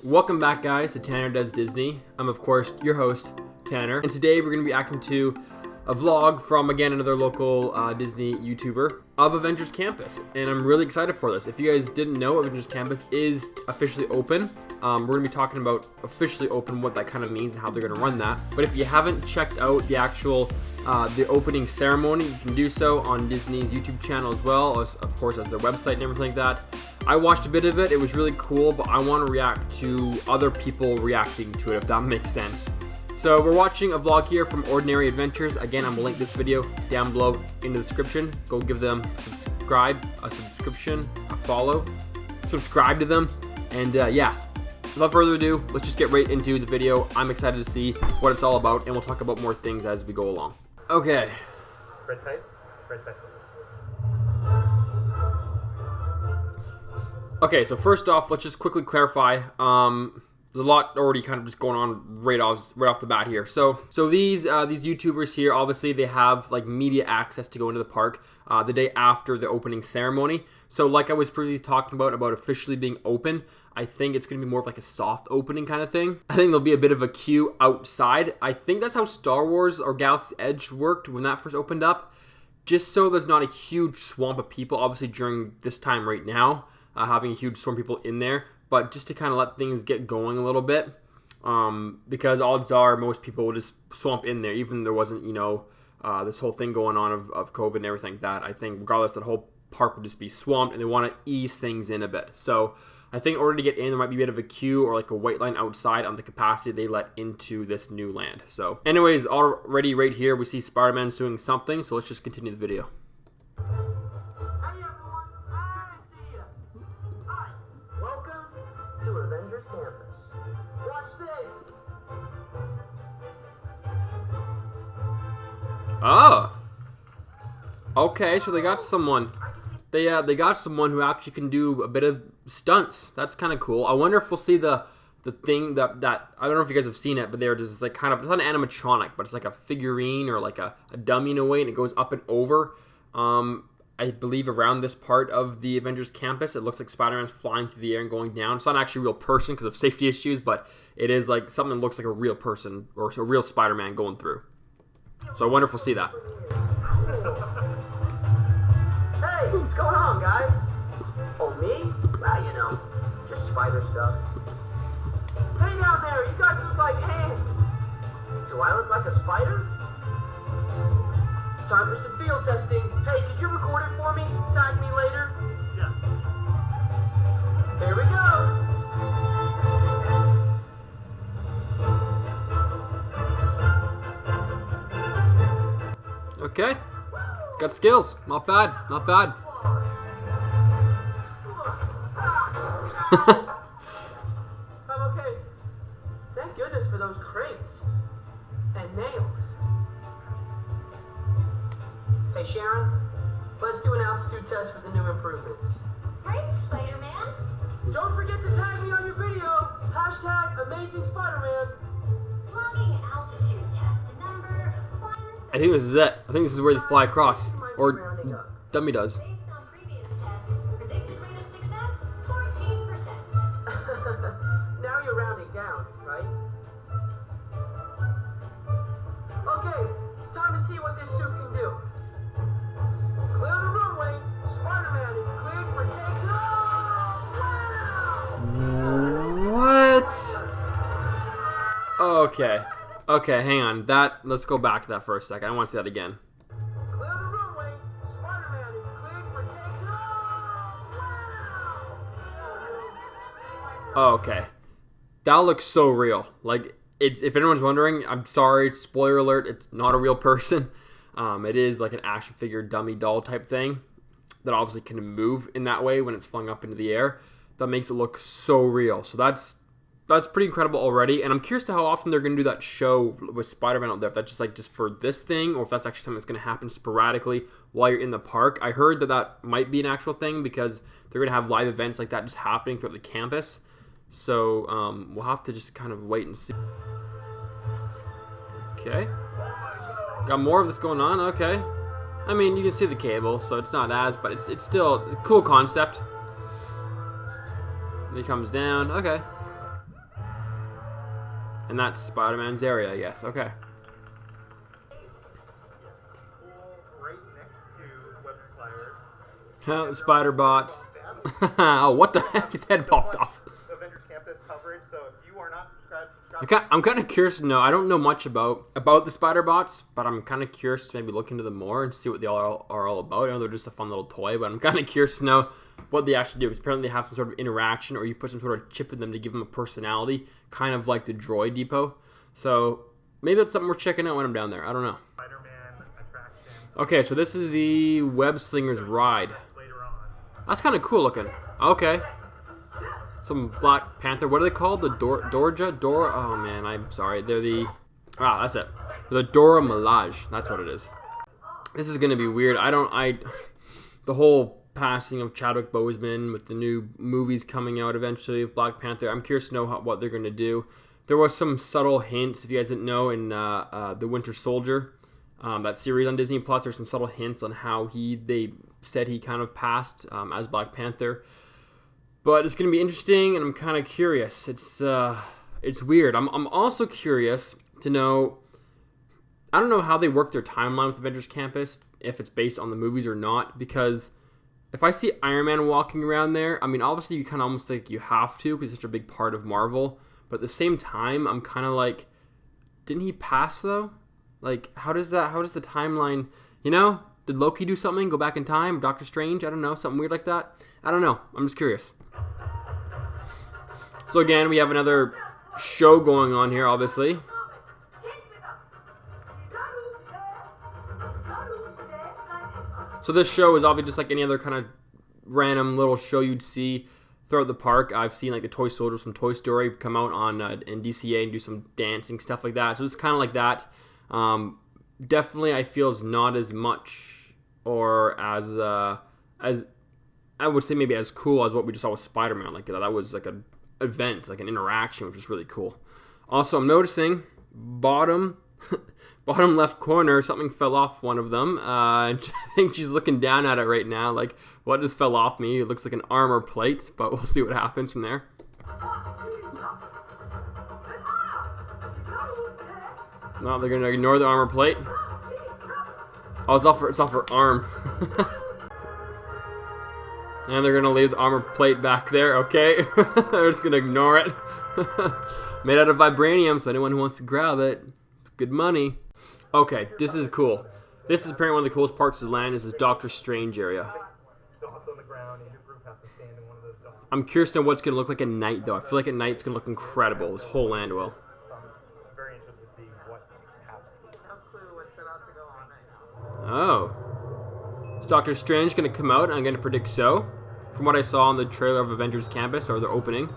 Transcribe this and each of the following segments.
Welcome back, guys, to Tanner Does Disney. I'm, of course, your host, Tanner, and today we're going to be acting to a vlog from, again, another local Disney YouTuber of Avengers Campus, and I'm really excited for this. If you guys didn't know, Avengers Campus is officially open. We're going to be talking about officially open, what that kind of means and how they're going to run that. But if you haven't checked out the actual the opening ceremony, you can do so on Disney's YouTube channel as well, as, of course, as their website and everything like that. I watched a bit of it. It was really cool, but I want to react to other people reacting to it, if that makes sense. So we're watching a vlog here from Ordinary Adventures. Again, I'm going to link this video down below in the description. Go give them a subscription, a follow, subscribe to them, and yeah. Without further ado, let's just get right into the video. I'm excited to see what it's all about, and we'll talk about more things as we go along. Okay. Red tights? Red tights. Okay, so first off, let's just quickly clarify. There's a lot already kind of just going on right off the bat here. So these YouTubers here, obviously they have like media access to go into the park the day after the opening ceremony. So like I was previously talking about officially being open, I think it's going to be more of like a soft opening kind of thing. I think there'll be a bit of a queue outside. I think that's how Star Wars or Galaxy's Edge worked when that first opened up. Just so there's not a huge swamp of people, obviously during this time right now, having a huge swarm of people in there. But just to kind of let things get going a little bit, because odds are most people will just swamp in there, even if there wasn't, you know, this whole thing going on of COVID and everything like that. I think regardless, that whole park will just be swamped, and they want to ease things in a bit. So I think in order to get in, there might be a bit of a queue or like a white line outside on the capacity they let into this new land. So anyways, already right here, we see Spider-Man doing something, so let's just continue the video. To Avengers Campus. Watch this! Oh! Okay, so they got someone. They got someone who actually can do a bit of stunts. That's kind of cool. I wonder if we'll see the thing that I don't know if you guys have seen it, but they're just like kind of, it's not an animatronic, but it's like a figurine or like a dummy in a way, and it goes up and over. I believe around this part of the Avengers Campus, it looks like Spider-Man's flying through the air and going down. It's not actually a real person because of safety issues, but it is like something that looks like a real person or a real Spider-Man going through. So I wonder if we'll see that. Hey, what's going on, guys? Oh, me? Well, you know, just spider stuff. Hey down there, you guys look like ants. Do I look like a spider? Time for some field testing. Hey, could you record it for me? Tag me later. Yeah. Here we go. Okay. It's got skills. Not bad. Not bad. I'm okay. Thank goodness for those crates. And nails. Hey Sharon, let's do an altitude test for the new improvements. Great, Spider-Man. Don't forget to tag me on your video. Hashtag Amazing Spider-Man. Logging altitude test number 1. I think this is it. I think this is where they fly across. Or dummy does. Based on previous tests, predicted rate of success, 14%. Now you're rounding down, right? Okay, it's time to see what this suit can do. Clear the runway. Spider-Man is cleared for takeoff. What? Okay. Okay, hang on. Let's go back to that for a second. I want to see that again. Clear the runway. Spider-Man is cleared for takeoff. Okay. That looks so real. Like, if anyone's wondering, I'm sorry, spoiler alert, it's not a real person. It is like an action figure dummy doll type thing that obviously can move in that way when it's flung up into the air. That makes it look so real. So that's pretty incredible already. And I'm curious to how often they're going to do that show with Spider-Man out there. If that's just for this thing, or if that's actually something that's going to happen sporadically while you're in the park. I heard that might be an actual thing because they're going to have live events like that just happening throughout the campus. So we'll have to just kind of wait and see. Okay. Got more of this going on, okay. I mean, you can see the cable, so it's not as, but it's still a cool concept. He comes down, okay. And that's Spider-Man's area, I guess. Okay. Right next to web suppliers. The spider bots. Oh, what the heck? His head popped off. Avengers Campus coverage. So if you are not subscribed. I'm kind of curious to know. I don't know much about the spider bots, but I'm kind of curious to maybe look into them more and see what they all are all about. I know they're just a fun little toy, but I'm kind of curious to know what they actually do. Because apparently they have some sort of interaction, or you put some sort of chip in them to give them a personality, kind of like the Droid Depot. So maybe that's something we're checking out when I'm down there. I don't know. Spider-Man attraction. Okay, so this is the Web Slingers ride. Later on. That's kind of cool looking. Okay. Some Black Panther. What are they called? The Dora? Oh man, I'm sorry. They're the... Ah, that's it. The Dora Milaje. That's what it is. This is gonna be weird. The whole passing of Chadwick Boseman with the new movies coming out eventually of Black Panther. I'm curious to know what they're gonna do. There was some subtle hints, if you guys didn't know, in The Winter Soldier, that series on Disney Plus. There's some subtle hints on how they said he kind of passed as Black Panther. But it's going to be interesting, and I'm kind of curious. It's weird. I'm also curious to know... I don't know how they work their timeline with Avengers Campus, if it's based on the movies or not, because if I see Iron Man walking around there, I mean, obviously you kind of almost think you have to, because it's such a big part of Marvel, but at the same time, I'm kind of like, didn't he pass, though? Like, how does the timeline... You know? Did Loki do something? Go back in time? Doctor Strange? I don't know. Something weird like that? I don't know. I'm just curious. So again, we have another show going on here, obviously. So this show is obviously just like any other kind of random little show you'd see throughout the park. I've seen like the toy soldiers from Toy Story come out on in DCA and do some dancing stuff like that. So it's kind of like that. Definitely, I feel is not as much or as I would say maybe as cool as what we just saw with Spider-Man. Like that was like an event, like an interaction, which was really cool. Also, I'm noticing bottom left corner, something fell off one of them. I think she's looking down at it right now. Like, what just fell off me? It looks like an armor plate, but we'll see what happens from there. No, they're gonna ignore the armor plate. Oh, it's off her arm. And they're gonna leave the armor plate back there, okay? They're just gonna ignore it. Made out of vibranium, so anyone who wants to grab it, good money. Okay, this is cool. This is apparently one of the coolest parts of the land. This is Doctor Strange area. Dots on the ground, and your group has to stand in one of those dots. I'm curious to know what's gonna look like at night, though. I feel like at night it's gonna look incredible. This whole land will. So I'm very interested to see what happens. No clue what's about to go on right now. Oh. Is Doctor Strange gonna come out? I'm gonna predict so. From what I saw on the trailer of Avengers Campus, or the opening,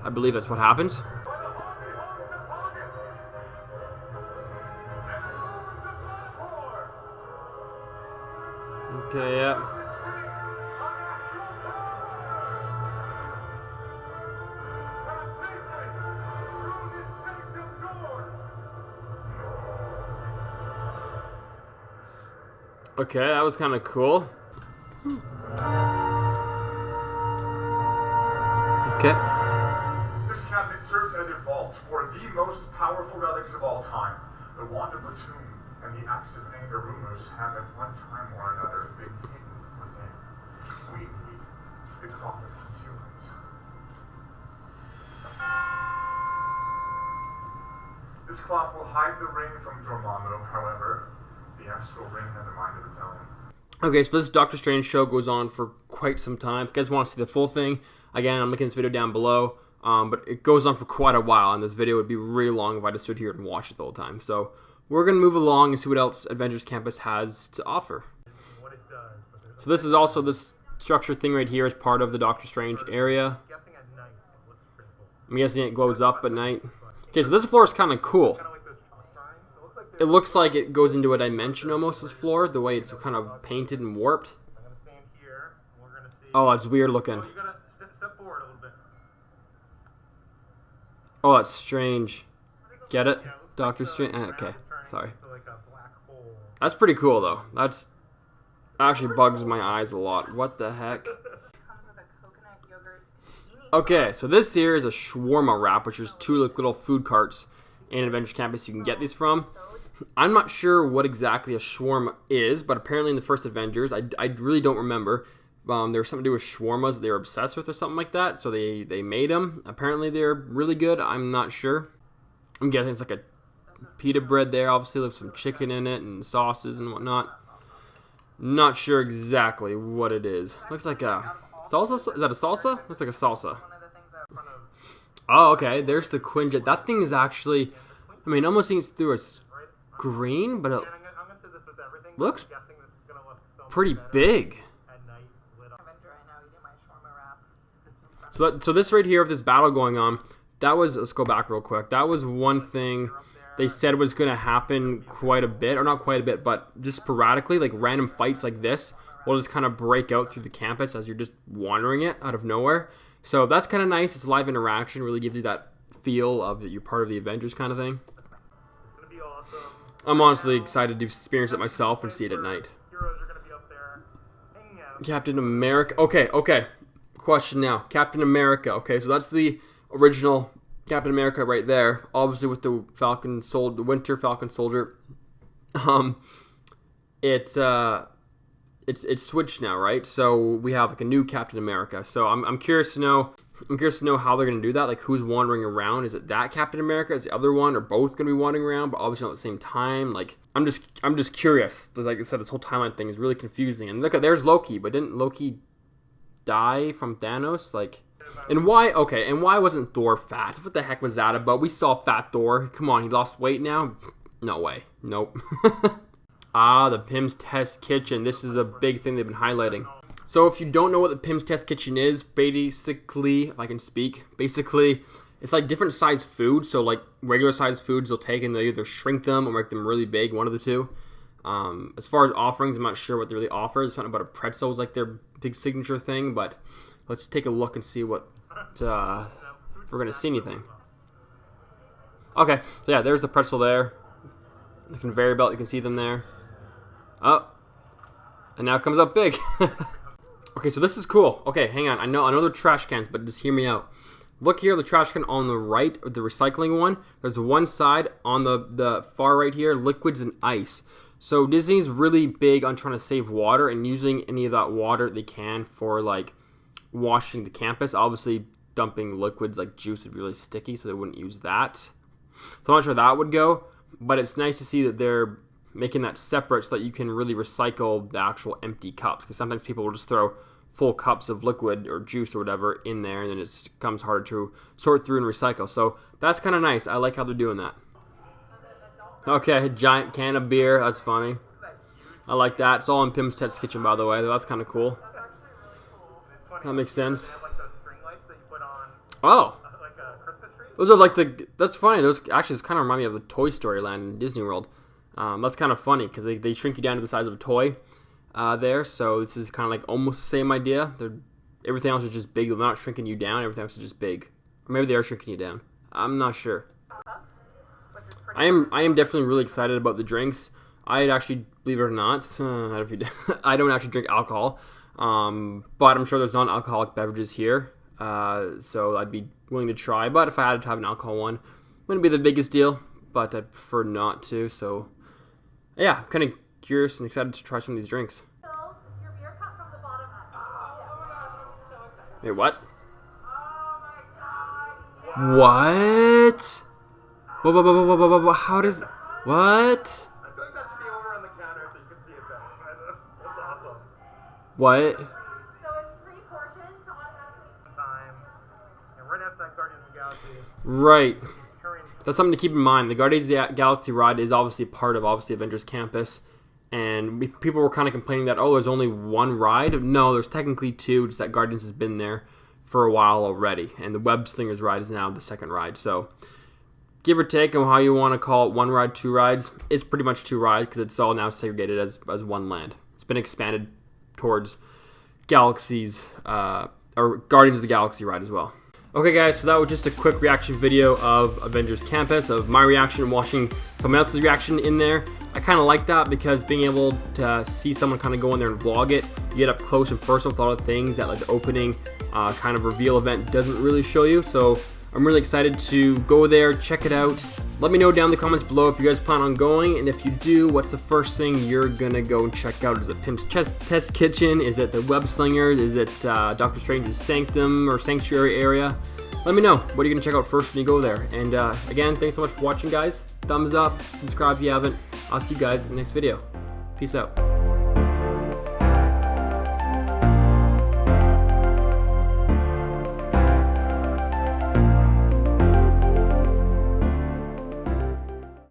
I believe that's what happens. Okay, yeah. Okay, that was kind of cool. Okay. This cabinet serves as a vault for the most powerful relics of all time. The wand of the tomb and the axe of anger rumors have at one time or another been hidden within. We need the cloth of concealment. This cloth will hide the ring from Dormammu, however, the astral ring has a mind of its own. Okay, so this Doctor Strange show goes on for quite some time. If you guys want to see the full thing, again, I'm linking this video down below. But it goes on for quite a while, and this video would be really long if I just stood here and watched it the whole time. So we're going to move along and see what else Avengers Campus has to offer. What it does, but there's So this is also this structure thing right here as part of the Doctor Strange area. guessing at night it looks pretty cool. I'm guessing it glows up at night. Okay, so this floor is kind of cool. Kind of like those chalk drawings. It looks like It looks like it goes into a dimension almost, this floor, the way it's kind of painted and warped. I'm gonna stand here. And we're gonna see. Oh, that's weird looking. Oh, you gotta step forward a little bit. Oh, that's strange. Get it? Yeah, it looks Doctor like the Strange? ground Okay, is turning sorry. into like a black hole. That's pretty cool, though. That actually bugs my eyes a lot. What the heck? Comes with a coconut yogurt tahini. Okay, so this here is a shawarma wrap, which is two like little food carts. in Avengers Campus you can get these from. I'm not sure what exactly a shawarma is, but apparently in the first Avengers, I really don't remember. There was something to do with shawarmas that they were obsessed with or something like that, so they made them. Apparently they're really good. I'm not sure. I'm guessing it's like a pita bread there. Obviously there's some chicken in it and sauces and whatnot. Not sure exactly what it is. Looks like a salsa. Is that a salsa? Looks like a salsa. Oh, okay. There's the Quinjet. That thing is actually, I mean, almost seems through a screen, but it looks pretty big. So this right here, of this battle going on, that was, let's go back real quick. That was one thing they said was going to happen quite a bit, or not quite a bit, but just sporadically, like random fights like this will just kind of break out through the campus as you're just wandering it out of nowhere. So that's kind of nice. It's live interaction, really gives you that feel of that you're part of the Avengers kind of thing. I'm honestly excited to experience it myself and see it at night. Captain America. Okay. Question now. Captain America. Okay, so that's the original Captain America right there. Obviously with the the Winter Falcon Soldier. It's switched now, right? So we have like a new Captain America. So I'm curious to know. I'm curious to know how they're gonna do that. Like who's wandering around? Is it that Captain America? Is the other one? Or both gonna be wandering around, but obviously not at the same time? Like I'm just curious. Like I said, this whole timeline thing is really confusing. And look, there's Loki, but didn't Loki die from Thanos? Like, and why? Okay, and why wasn't Thor fat? What the heck was that about? We saw fat Thor. Come on, he lost weight now? No way. Nope. The Pims Test Kitchen. This is a big thing they've been highlighting. So if you don't know what the Pims Test Kitchen is, basically, if I can speak, basically, it's like different size food. So like regular size foods they'll take and they either shrink them or make them really big, one of the two. As far as offerings, I'm not sure what they really offer. There's something about a pretzel is like their big signature thing, but let's take a look and see what, if we're going to see anything. Okay, so yeah, there's the pretzel there. The conveyor belt, you can see them there. Oh, and now it comes up big. Okay, so this is cool. Okay, hang on. I know they're trash cans, but just hear me out. Look here, the trash can on the right, the recycling one. There's one side on the far right here, liquids and ice. So Disney's really big on trying to save water and using any of that water they can for like washing the campus. Obviously, dumping liquids like juice would be really sticky, so they wouldn't use that. So I'm not sure that would go, but it's nice to see that they're making that separate so that you can really recycle the actual empty cups, because sometimes people will just throw full cups of liquid or juice or whatever in there, and then it becomes harder to sort through and recycle. So that's kind of nice. I like how they're doing that. Okay, giant can of beer. That's funny. I like that. It's all in Pim's Test Kitchen, by the way. That's kind of cool. That makes sense. Oh. Those are like that's funny. Those actually kind of remind me of the Toy Story Land in Disney World. That's kind of funny because they shrink you down to the size of a toy there. So this is kind of like almost the same idea. Everything else is just big. They're not shrinking you down. Everything else is just big. Or maybe they are shrinking you down. I'm not sure. I am definitely really excited about the drinks. I actually, believe it or not, I don't actually drink alcohol. But I'm sure there's non-alcoholic beverages here. So I'd be willing to try. But if I had to have an alcohol one, wouldn't be the biggest deal. But I'd prefer not to. So yeah, I'm kind of curious and excited to try some of these drinks. Your beer cup from the bottom up. Oh my gosh, I'm so excited. Wait, what? Oh my god. What? Whoa, how does... What? I'm going that to be over on the counter so you can see it better. That's awesome. What? So it's pre-portioned to automatically... Time. And right outside Guardians of the Galaxy. Right. That's something to keep in mind. The Guardians of the Galaxy ride is obviously part of Avengers Campus. And people were kind of complaining that, oh, there's only one ride. No, there's technically two, just that Guardians has been there for a while already. And the Web Slingers ride is now the second ride. So, give or take on how you want to call it, one ride, two rides. It's pretty much two rides because it's all now segregated as one land. It's been expanded towards Galaxies, or Guardians of the Galaxy ride as well. Okay guys, so that was just a quick reaction video of Avengers Campus, of my reaction and watching someone else's reaction in there. I kind of like that because being able to see someone kind of go in there and vlog it, you get up close and personal with a lot of things that like the opening kind of reveal event doesn't really show you. So I'm really excited to go there, check it out, let me know down in the comments below if you guys plan on going, and if you do, what's the first thing you're gonna go and check out? Is it Pims Test Kitchen? Is it the Web Slingers? Is it Doctor Strange's Sanctum or Sanctuary area? Let me know. What are you gonna check out first when you go there? And again, thanks so much for watching, guys. Thumbs up, subscribe if you haven't. I'll see you guys in the next video. Peace out.